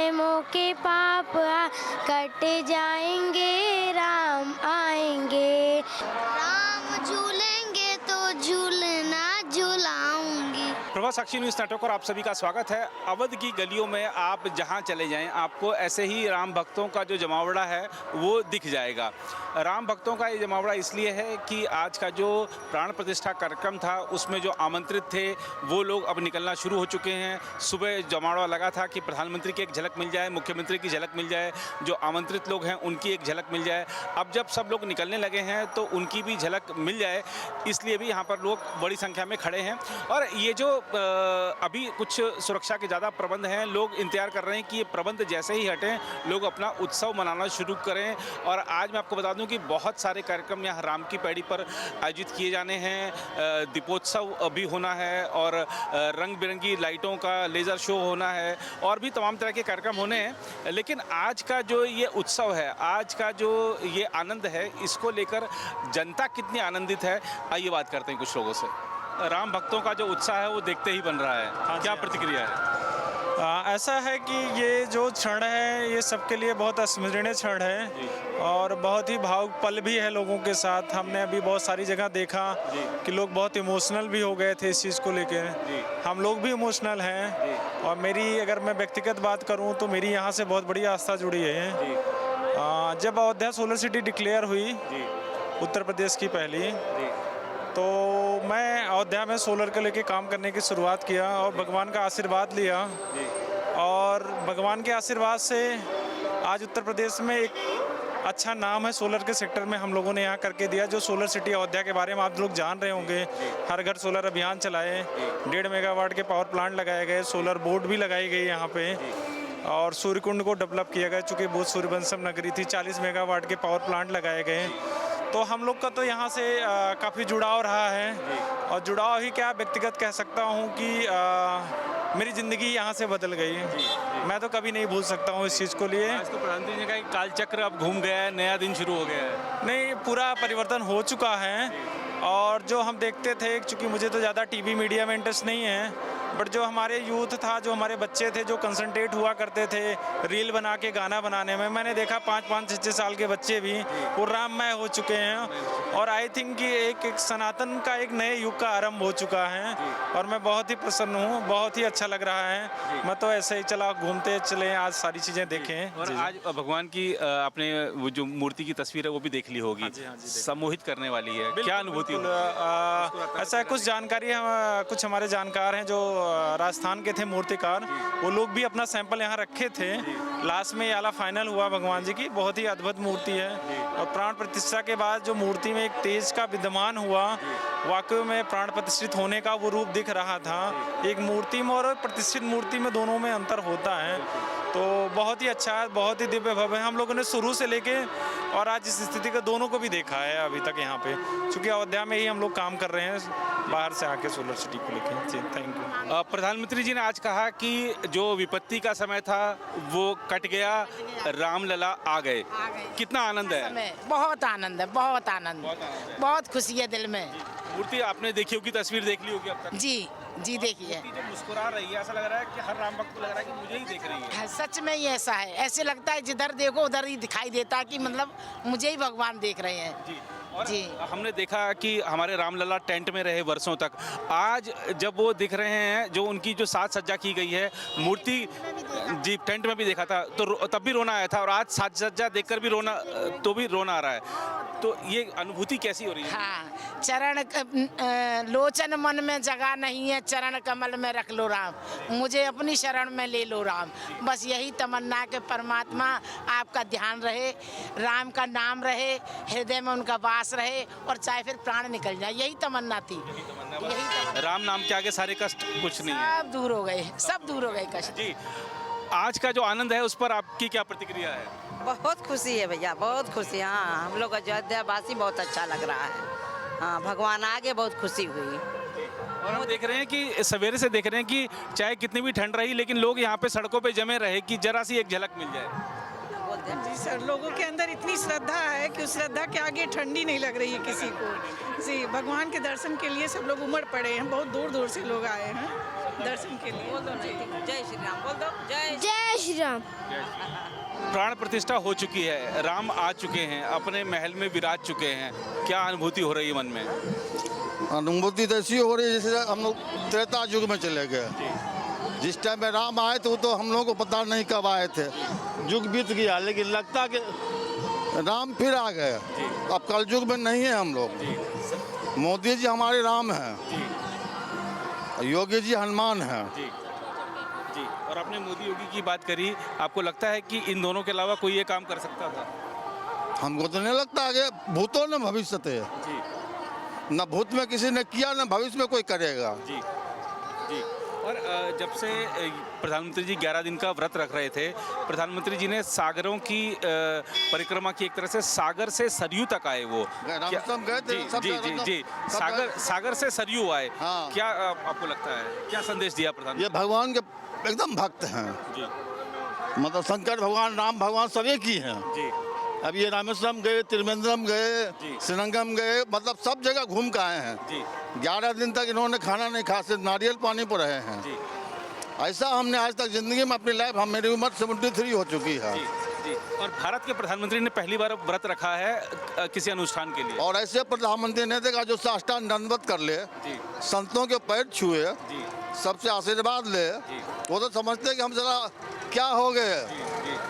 जन्मों के पाप कट जाएंगे, राम आएंगे। राम झूलेंगे तो झूलना झूलाऊंगी। प्रभा साक्षी न्यूज़ नेटवर्क और आप सभी का स्वागत है। अवध की गलियों में आप जहां चले जाएं आपको ऐसे ही राम भक्तों का जो जमावड़ा है वो दिख जाएगा। राम भक्तों का ये जमावड़ा इसलिए है कि आज का जो प्राण प्रतिष्ठा कार्यक्रम था उसमें जो आमंत्रित थे वो लोग अब निकलना शुरू हो चुके हैं। सुबह जमावड़ा लगा था कि प्रधानमंत्री की एक झलक मिल जाए, मुख्यमंत्री की झलक मिल जाए, जो आमंत्रित लोग हैं उनकी एक झलक मिल जाए। अब जब सब लोग निकलने लगे हैं तो उनकी भी झलक मिल जाए, इसलिए भी यहाँ पर लोग बड़ी संख्या में खड़े हैं। और ये जो अभी कुछ सुरक्षा के ज़्यादा प्रबंध हैं, लोग इंतजार कर रहे हैं कि ये प्रबंध जैसे ही हटें लोग अपना उत्सव मनाना शुरू करें। और आज मैं आपको बता दूं कि बहुत सारे कार्यक्रम यहाँ राम की पैड़ी पर आयोजित किए जाने हैं। दीपोत्सव भी होना है और रंग बिरंगी लाइटों का लेज़र शो होना है और भी तमाम तरह के कार्यक्रम होने हैं। लेकिन आज का जो ये उत्सव है, आज का जो ये आनंद है, इसको लेकर जनता कितनी आनंदित है, आइए बात करते हैं कुछ लोगों से। राम भक्तों का जो उत्साह है वो देखते ही बन रहा है, क्या प्रतिक्रिया है? ऐसा है कि ये जो क्षण है ये सबके लिए बहुत अस्मरणीय क्षण है और बहुत ही भावुक पल भी है लोगों के साथ। हमने अभी बहुत सारी जगह देखा कि लोग बहुत इमोशनल भी हो गए थे इस चीज़ को लेकर। हम लोग भी इमोशनल हैं और मेरी अगर मैं व्यक्तिगत बात करूं तो मेरी यहाँ से बहुत बड़ी आस्था जुड़ी है। जब अयोध्या सोलर सिटी डिक्लेयर हुई उत्तर प्रदेश की पहली, तो मैं अयोध्या में सोलर को लेके काम करने की शुरुआत किया और भगवान का आशीर्वाद लिया। और भगवान के आशीर्वाद से आज उत्तर प्रदेश में एक अच्छा नाम है सोलर के सेक्टर में हम लोगों ने यहाँ करके दिया। जो सोलर सिटी अयोध्या के बारे में आप लोग जान रहे होंगे, हर घर सोलर अभियान चलाए, 1.5 मेगावाट के पावर प्लांट लगाए गए, सोलर बोर्ड भी लगाई गई यहाँ पे और सूर्यकुंड को डेवलप किया गया। चूँकि बहुत सूर्यवंशम नगरी थी, 40 मेगावाट के पावर प्लांट लगाए गए। तो हम लोग का तो यहाँ से काफ़ी जुड़ाव रहा है और जुड़ाव ही क्या व्यक्तिगत कह सकता हूँ कि मेरी ज़िंदगी यहाँ से बदल गई है। मैं तो कभी नहीं भूल सकता हूँ इस चीज़ को लिए। आज तो प्रधानमंत्री ने कहा कि कालचक्र अब घूम गया है, नया दिन शुरू हो गया है। नहीं, पूरा परिवर्तन हो चुका है। और जो हम देखते थे, चूँकि मुझे तो ज़्यादा टीवी मीडिया में इंटरेस्ट नहीं है, बट जो हमारे यूथ था, जो हमारे बच्चे थे, जो कंसंट्रेट हुआ करते थे रील बना के गाना बनाने में, मैंने देखा 5-5, 6-6 साल के बच्चे भी वो राममय हो चुके हैं। और आई थिंक कि एक सनातन का एक नए युग का आरंभ हो चुका है और मैं बहुत ही प्रसन्न हूँ, बहुत ही अच्छा लग रहा है। मैं तो ऐसे ही चला घूमते चले, आज सारी चीज़ें देखें। और आज भगवान की आपने वो जो मूर्ति की तस्वीर है वो भी देख ली होगी, सम्मोहित करने वाली है, क्या अनुभूति? ऐसा कुछ जानकारी, कुछ हमारे जानकार हैं जो राजस्थान के थे मूर्तिकार, वो लोग भी अपना सैंपल यहाँ रखे थे। लास्ट में याला फाइनल हुआ भगवान जी की। बहुत ही अद्भुत मूर्ति है और प्राण प्रतिष्ठा के बाद जो मूर्ति में एक तेज का विद्यमान हुआ, वाकई में प्राण प्रतिष्ठित होने का वो रूप दिख रहा था। एक मूर्ति में और प्रतिष्ठित मूर्ति में दोनों में अंतर होता है। तो बहुत ही अच्छा है, बहुत ही दिव्य भव्य है। हम लोगों ने शुरू से लेके और आज इस स्थिति का दोनों को भी देखा है अभी तक यहाँ पे, क्योंकि अयोध्या में ही हम लोग काम कर रहे हैं बाहर से आके सोलर सिटी को लेके। जी, थैंक यू। प्रधानमंत्री जी ने आज कहा कि जो विपत्ति का समय था वो कट गया, रामलला आ गए। कितना आनंद है? बहुत आनंद है, बहुत आनंद, बहुत खुशी है दिल में। मूर्ति आपने देखी होगी, तस्वीर देख ली होगी अब तक? जी देखिए। जो मुस्कुरा रही है, ऐसा लग रहा है कि हर राम भक्त को लग रहा है कि मुझे ही देख रही है। सच में ही ऐसा है, ऐसे लगता है जिधर देखो उधर ही दिखाई देता है कि मतलब मुझे ही भगवान देख रहे हैं। जी। और हमने देखा कि हमारे रामलला टेंट में रहे वर्षों तक, आज जब वो दिख रहे हैं, जो उनकी जो साज सज्जा की गई है मूर्ति, जी टेंट में भी देखा था तो तब भी रोना आया था और आज साज सज्जा देखकर भी रोना आ रहा है। तो ये अनुभूति कैसी हो रही है? हाँ, चरण लोचन मन में जगह नहीं है, चरण कमल में रख लो राम, मुझे अपनी शरण में ले लो राम। बस यही तमन्ना के परमात्मा आपका ध्यान रहे, राम का नाम रहे, हृदय में उनका वास रहे और चाहे फिर प्राण निकल जाए, यही तमन्ना थी। राम नाम के आगे सारे कष्ट कुछ नहीं है, सब दूर हो गए, सब दूर हो गए कष्ट। जी, आज का जो आनंद है उस पर आपकी क्या प्रतिक्रिया है? बहुत खुशी है भैया, बहुत खुशी। हाँ, हम लोग अयोध्या वासी बहुत अच्छा लग रहा है। हाँ, भगवान आगे बहुत खुशी हुई। और हम देख रहे हैं कि सवेरे से देख रहे हैं कि चाहे कितनी भी ठंड रही लेकिन लोग यहाँ पे सड़कों पे जमे रहे कि जरा सी एक झलक मिल जाए। जी सर, लोगों के अंदर इतनी श्रद्धा है कि उस श्रद्धा के आगे ठंडी नहीं लग रही है किसी को। जी, भगवान के दर्शन के लिए सब लोग उमड़ पड़े हैं, बहुत दूर दूर से लोग आए हैं दर्शन के लिए। बोल दो नहीं, जय श्री राम बोल दो। जय श्री श्री राम। प्राण प्रतिष्ठा हो चुकी है, राम आ चुके हैं, अपने महल में विराज चुके हैं, क्या अनुभूति हो रही है मन में? अनुभूति तो ऐसी हो रही है जैसे हम लोग त्रेता युग में चले गए। जिस टाइम में राम आए थे वो तो हम लोगों को पता नहीं कब आए थे, युग बीत गया, लेकिन लगता कि राम फिर आ गए। अब कल युग में नहीं है हम लोग। मोदी जी हमारे राम हैं, योगी जी हनुमान हैं। जी जी। और आपने मोदी योगी की बात करी, आपको लगता है कि इन दोनों के अलावा कोई ये काम कर सकता था? हमको तो नहीं लगता कि भूतों ने भविष्य थे, जी न भूत में किसी ने किया न भविष्य में कोई करेगा। जी जी। और जब से प्रधानमंत्री जी 11 दिन का व्रत रख रहे थे, प्रधानमंत्री जी ने सागरों की परिक्रमा की, एक तरह से सागर से सरयू तक आए वो। रामेश्वरम गए थे, सब जी जी जी जी, सागर से सरयू आए। हाँ। क्या आपको लगता है, क्या संदेश दिया प्रधानमंत्री? ये भगवान के एकदम भक्त हैं, जी मतलब शंकर भगवान, राम भगवान सब एक ही हैं। जी अब ये रामेश्वरम गए, त्रिवेंद्रम गए, जी। श्रीरंगम गए, मतलब सब जगह घूम के आए हैं। जी 11 दिन तक इन्होंने खाना नहीं खाया, सिर्फ नारियल पानी पर रहे हैं। जी ऐसा हमने आज तक जिंदगी में अपनी लाइफ, मेरी उम्र 73 हो चुकी है। जी जी। और भारत के प्रधानमंत्री ने पहली बार व्रत रखा है किसी अनुष्ठान के लिए। और ऐसे प्रधानमंत्री ने देखा जो साष्टांग दंडवत कर ले, जी संतों के पैर छुए, जी सबसे आशीर्वाद ले, जी। वो तो समझते हैं कि हम जरा क्या हो गए। जी जी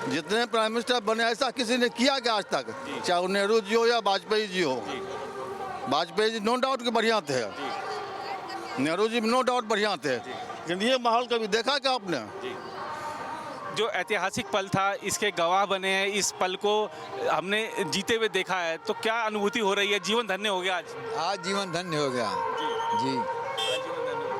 जितने प्राइम मिनिस्टर बने ऐसा किसी ने किया क्या आज तक, चाहे वो नेहरू जी हो या वाजपेयी जी हो। जी वाजपेयी जी नो डाउट के बढ़िया थे, नेहरू जी नो डाउट बढ़िया थे, लेकिन ये माहौल कभी देखा क्या आपने? जी। जो ऐतिहासिक पल था, इसके गवाह बने हैं, इस पल को हमने जीते हुए देखा है, तो क्या अनुभूति हो रही है? जीवन धन्य हो गया आज? आज जीवन धन्य हो गया जी,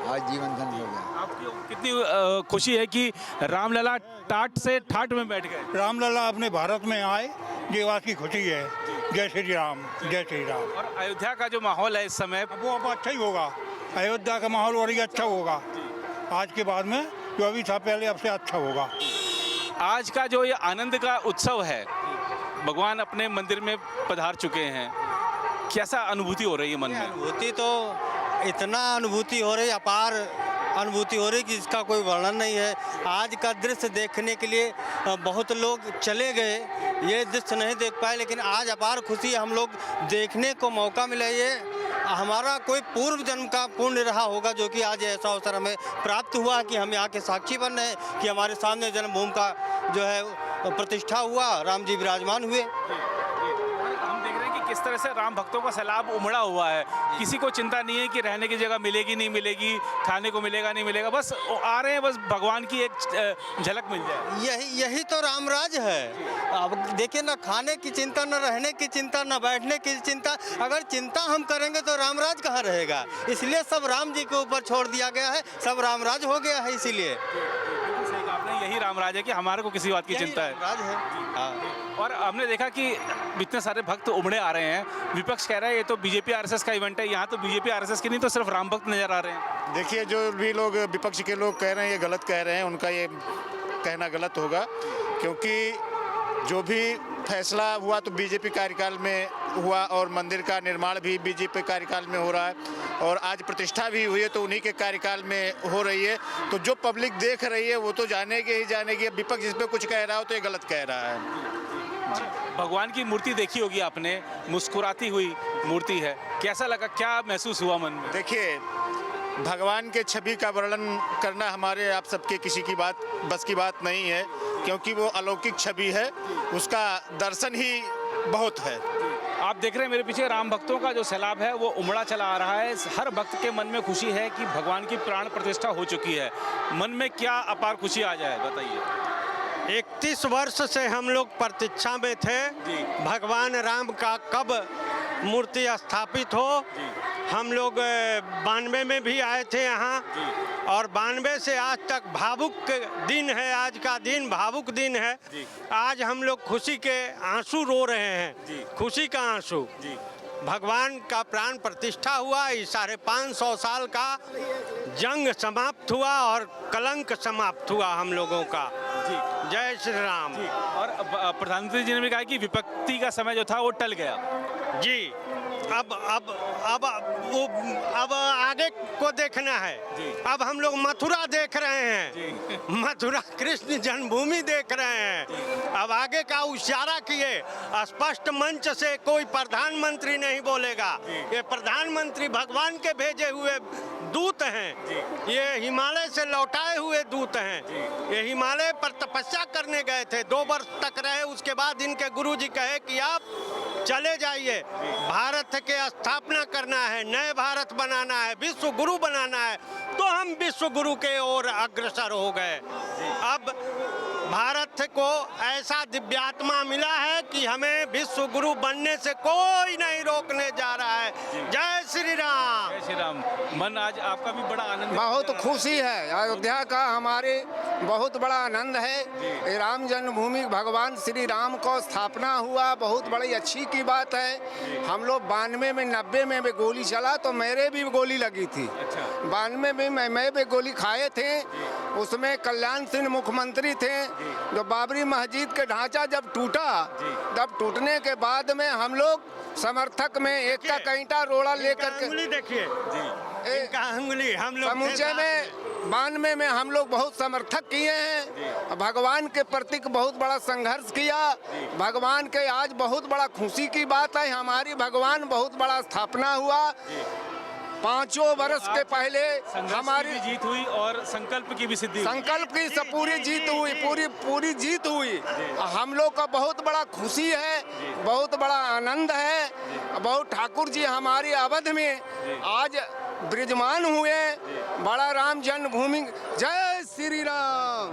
आज जीवन धन्य हो गया। आपको कितनी खुशी है कि रामलला टाट से ठाट में बैठ गए? रामलला अपने भारत में आए, ये बात की खुशी है। जय श्री राम, जय श्री राम। और अयोध्या का जो माहौल है इस समय, वो अब अच्छा ही होगा, अयोध्या का माहौल और ही अच्छा होगा आज के बाद में, जो अभी था पहले अब से अच्छा होगा। आज का जो ये आनंद का उत्सव है, भगवान अपने मंदिर में पधार चुके हैं, कैसा अनुभूति हो रही है मन में? अनुभूति तो इतना अनुभूति हो रही, अपार अनुभूति हो रही कि इसका कोई वर्णन नहीं है। आज का दृश्य देखने के लिए बहुत लोग चले गए, ये दृश्य नहीं देख पाए, लेकिन आज अपार खुशी हम लोग देखने को मौका मिला। ये हमारा कोई पूर्व जन्म का पुण्य रहा होगा, जो कि आज ऐसा अवसर हमें प्राप्त हुआ कि हम यहाँ के साक्षी बन रहे हैं कि हमारे सामने जन्मभूमि का जो है प्रतिष्ठा हुआ, राम जी विराजमान हुए। हम देख रहे हैं कि किस तरह से राम भक्तों का सैलाब उमड़ा हुआ है। किसी को चिंता नहीं है कि रहने की जगह मिलेगी नहीं मिलेगी, खाने को मिलेगा नहीं मिलेगा, बस आ रहे हैं, बस भगवान की एक झलक मिल जाए। यही तो रामराज है। अब देखिए, ना खाने की चिंता, न रहने की चिंता, न बैठने की चिंता। अगर चिंता हम करेंगे तो रामराज कहाँ रहेगा? इसलिए सब राम जी के ऊपर छोड़ दिया गया है, सब रामराज हो गया है। इसीलिए यही रामराज है कि हमारे को किसी बात की चिंता है। राज है। हाँ। और हमने देखा कि इतने सारे भक्त उमड़े आ रहे हैं। विपक्ष कह रहा है ये तो बीजेपी आरएसएस का इवेंट है, यहाँ तो बीजेपी आरएसएस के नहीं तो सिर्फ राम भक्त नजर आ रहे हैं। देखिए, जो भी लोग विपक्ष के लोग कह रहे हैं ये गलत कह रहे हैं, उनका ये कहना गलत होगा, क्योंकि जो भी फैसला हुआ तो बीजेपी कार्यकाल में हुआ और मंदिर का निर्माण भी बीजेपी कार्यकाल में हो रहा है, और आज प्रतिष्ठा भी हुई है तो उन्हीं के कार्यकाल में हो रही है। तो जो पब्लिक देख रही है वो तो जानेगी ही जानेगी। विपक्ष इस पर कुछ कह रहा हो तो ये गलत कह रहा है। भगवान की मूर्ति देखी होगी आपने, मुस्कुराती हुई मूर्ति है, कैसा लगा, क्या महसूस हुआ मन में? देखिए, भगवान के छवि का वर्णन करना हमारे आप सबके किसी की बात बस की बात नहीं है, क्योंकि वो अलौकिक छवि है, उसका दर्शन ही बहुत है। आप देख रहे हैं मेरे पीछे राम भक्तों का जो सैलाब है वो उमड़ा चला आ रहा है। हर भक्त के मन में खुशी है कि भगवान की प्राण प्रतिष्ठा हो चुकी है। मन में क्या अपार खुशी आ जाए, बताइए। 31 वर्ष से हम लोग प्रतीक्षा में थे भगवान राम का कब मूर्ति स्थापित हो। हम लोग 92 में भी आए थे यहाँ, और 92 से आज तक भावुक दिन है। आज का दिन भावुक दिन है। आज हम लोग खुशी के आंसू रो रहे हैं, खुशी का आंसू। भगवान का प्राण प्रतिष्ठा हुआ, इस 550 साल का जंग समाप्त हुआ और कलंक समाप्त हुआ हम लोगों का। जय श्री राम। और प्रधानमंत्री जी ने भी कहा कि विपत्ति का समय जो था वो टल गया। जी, अब आगे को देखना है। अब हम लोग मथुरा देख रहे हैं, मथुरा कृष्ण जन्मभूमि देख रहे हैं। अब आगे का इशारा किए, स्पष्ट मंच से कोई प्रधानमंत्री नहीं बोलेगा। ये प्रधानमंत्री भगवान के भेजे हुए दूत हैं, ये हिमालय से लौटाए हुए दूत हैं। ये हिमालय पर तपस्या करने गए थे, 2 वर्ष तक रहे। उसके बाद इनके गुरुजी कहे कि आप चले जाइए, भारत के स्थापना करना है, नए भारत बनाना है, विश्व गुरु बनाना है। तो हम विश्व गुरु के ओर अग्रसर हो गए। अब भारत को ऐसा दिव्यात्मा मिला है कि हमें विश्व गुरु बनने से कोई नहीं रोकने जा रहा है। जय श्री राम। जय श्री राम। मन आज आपका भी बड़ा आनंद, बहुत खुशी है। अयोध्या का हमारे बहुत बड़ा आनंद है। ये राम जन्मभूमि भगवान श्री राम को स्थापना हुआ, बहुत बड़ी अच्छी की बात है। हम लोग 92 में 90 में भी गोली चला तो मेरे भी गोली लगी थी। 92 में मैं भी गोली खाए थे। उसमें कल्याण सिंह मुख्यमंत्री थे। जो बाबरी मस्जिद के ढांचा जब टूटा, तब टूटने के बाद में हम लोग समर्थक में एक का कैंटा रोड़ा लेकर के देखिए अंगुली हम लोग समूचे में 92 में हम लोग बहुत समर्थक किए हैं। भगवान के प्रति बहुत बड़ा संघर्ष किया। भगवान के आज बहुत बड़ा खुशी की बात है, हमारी भगवान बहुत बड़ा स्थापना हुआ। 5 वर्ष के पहले हमारी जीत हुई और संकल्प की भी सिद्धि, संकल्प की पूरी जीत हुई, पूरी जीत हुई। हम लोग का बहुत बड़ा खुशी है, बहुत बड़ा आनंद है। बहुत ठाकुर जी हमारी अवध में आज विराजमान हुए। बड़ा राम जन्मभूमि। जय श्री राम।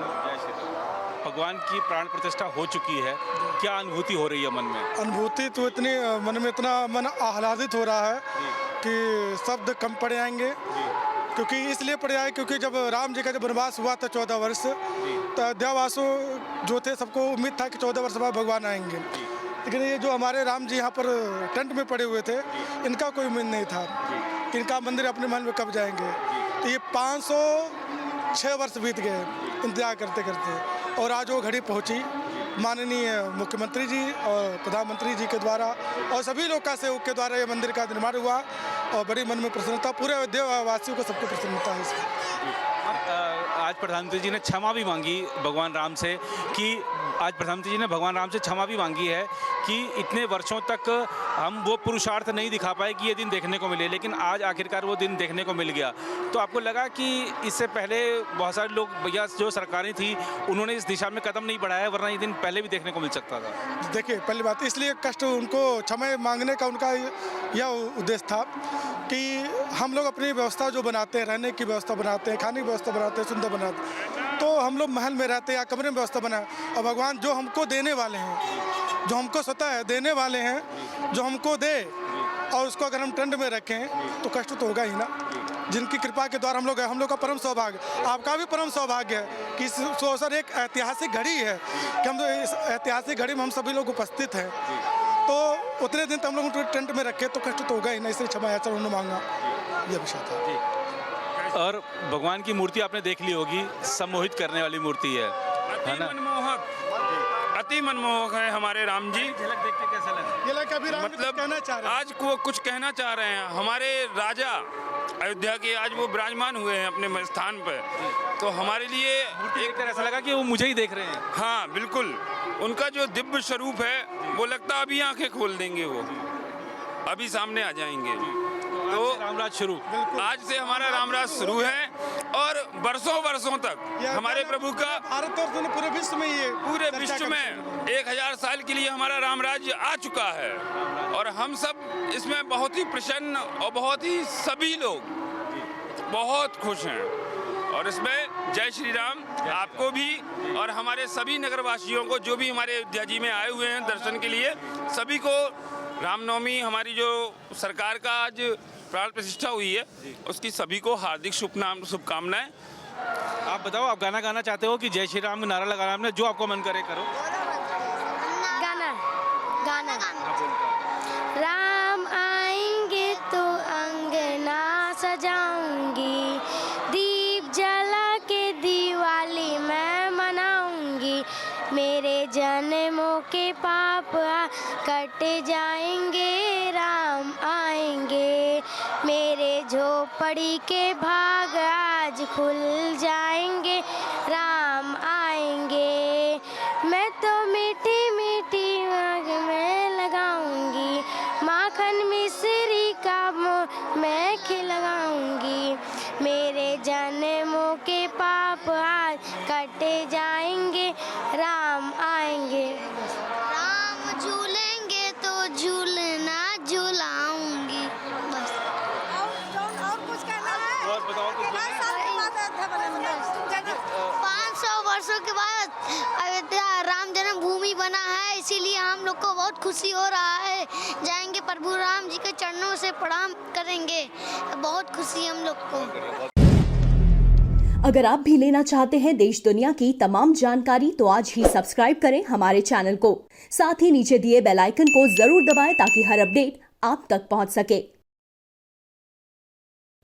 भगवान की प्राण प्रतिष्ठा हो चुकी है, क्या अनुभूति हो रही है मन में? अनुभूति तो इतनी मन में इतना मन आह्लादित हो रहा है कि शब्द कम पड़ जाएंगे। क्योंकि इसलिए पड़ जाए क्योंकि जब राम जी का जब वनवास हुआ था 14 वर्ष, तो अयोध्यावासों जो थे सबको उम्मीद था कि 14 वर्ष बाद भगवान आएंगे। लेकिन ये जो हमारे राम जी यहाँ पर टेंट में पड़े हुए थे, इनका कोई उम्मीद नहीं था कि इनका मंदिर अपने महल में कब जाएंगे। तो ये 506 वर्ष बीत गए इंतजार करते करते, और आज वो घड़ी पहुँची। माननीय मुख्यमंत्री जी और प्रधानमंत्री जी के द्वारा और सभी लोग का सहयोग के द्वारा ये मंदिर का निर्माण हुआ, और बड़ी मन में प्रसन्नता, पूरे अयोध्या वासियों को सबको प्रसन्नता है इसमें। आज प्रधानमंत्री जी ने क्षमा भी मांगी भगवान राम से, कि आज प्रधानमंत्री जी ने भगवान राम से क्षमा भी मांगी है कि इतने वर्षों तक हम वो पुरुषार्थ नहीं दिखा पाए कि ये दिन देखने को मिले, लेकिन आज आखिरकार वो दिन देखने को मिल गया। तो आपको लगा कि इससे पहले बहुत सारे लोग या जो सरकारें थी उन्होंने इस दिशा में कदम नहीं बढ़ाया, वरना ये दिन पहले भी देखने को मिल सकता था? देखिए, पहली बात इसलिए कष्ट उनको क्षमा मांगने का उनका यह उद्देश्य था कि हम लोग अपनी व्यवस्था जो बनाते हैं, रहने की व्यवस्था बनाते हैं, खाने की व्यवस्था बनाते हैं, सुंदर बनाते हैं, तो हम लोग महल में रहते हैं या कमरे में व्यवस्था बनाए, और भगवान जो हमको देने वाले हैं, जो हमको स्वतः है देने वाले हैं, जो हमको दे और उसको अगर हम टेंट में रखें तो कष्ट तो होगा ही ना। जिनकी कृपा के द्वारा हम लोग का परम सौभाग्य, आपका भी परम सौभाग्य है कि इस अवसर एक ऐतिहासिक घड़ी है कि हम इस ऐतिहासिक घड़ी में हम सभी लोग उपस्थित हैं। तो उतने दिन तो हम लोग टेंट में रखे तो कष्ट तो होगा ही ना, इसलिए क्षमा याचना उन्होंने मांगा, यह विषय था। और भगवान की मूर्ति आपने देख ली होगी, सम्मोहित करने वाली मूर्ति है ना? मनमोहक, अति मनमोहक है हमारे राम जी। झलक देख के कैसा लगा? ये लगा अभी राम मतलब कहना चाह रहे हैं। आज वो कुछ कहना चाह रहे हैं। हमारे राजा अयोध्या के आज वो विराजमान हुए हैं अपने स्थान पर, तो हमारे लिए एक तरह ऐसा लगा कि वो मुझे ही देख रहे हैं। हाँ बिल्कुल, उनका जो दिव्य स्वरूप है वो लगता अभी आंखें खोल देंगे, वो अभी सामने आ जाएंगे। तो रामराज शुरू, आज से हमारा रामराज शुरू है और वर्षों तक हमारे प्रभु का भारत और पूरे विश्व में ये पूरे विश्व में 1000 साल के लिए हमारा रामराज्य आ चुका है, और हम सब इसमें बहुत ही प्रसन्न और बहुत ही सभी लोग बहुत खुश हैं। और इसमें जय श्री राम आपको भी और हमारे सभी नगरवासियों को, जो भी हमारे अयोध्या जी में आए हुए हैं दर्शन के लिए, सभी को रामनवमी हमारी जो सरकार का आज प्राण प्रतिष्ठा हुई है उसकी सभी को हार्दिक शुभकामनाएं। आप बताओ, आप गाना गाना चाहते हो कि जय श्री राम नारा लगाना आपने, जो आपको मन करे करो। गाना गाना राम आएंगे तो अंगना सजाऊंगी, दीप जला के दिवाली मैं मनाऊंगी, मेरे जन्मों के पाप कट जाएंगे, राम आए झोपड़ी के भाग आज खुल जाएंगे, राम आएंगे। मैं तो मीठी मीठी आग में लगाऊंगी, माखन मिश्री का मैं खिलवाऊंगी। मेरे जन्मों के पाप आज कटे जाएंगे, राम आएंगे। राम झूलेंगे तो झूलना झूलाऊंगी। बस और कुछ कहना है? और बताओ कुछ बोलिए। 500 वर्षों के बाद अयोध्या राम जन्मभूमि बना है, इसीलिए हम लोग को बहुत खुशी हो रहा है। जाएंगे प्रभु राम जी के चरणों से प्रणाम करेंगे, बहुत खुशी हम लोग को। अगर आप भी लेना चाहते हैं देश दुनिया की तमाम जानकारी तो आज ही सब्सक्राइब करें हमारे चैनल को। साथ ही नीचे दिए बेल आइकन को जरूर दबाएं ताकि हर अपडेट आप तक पहुंच सके।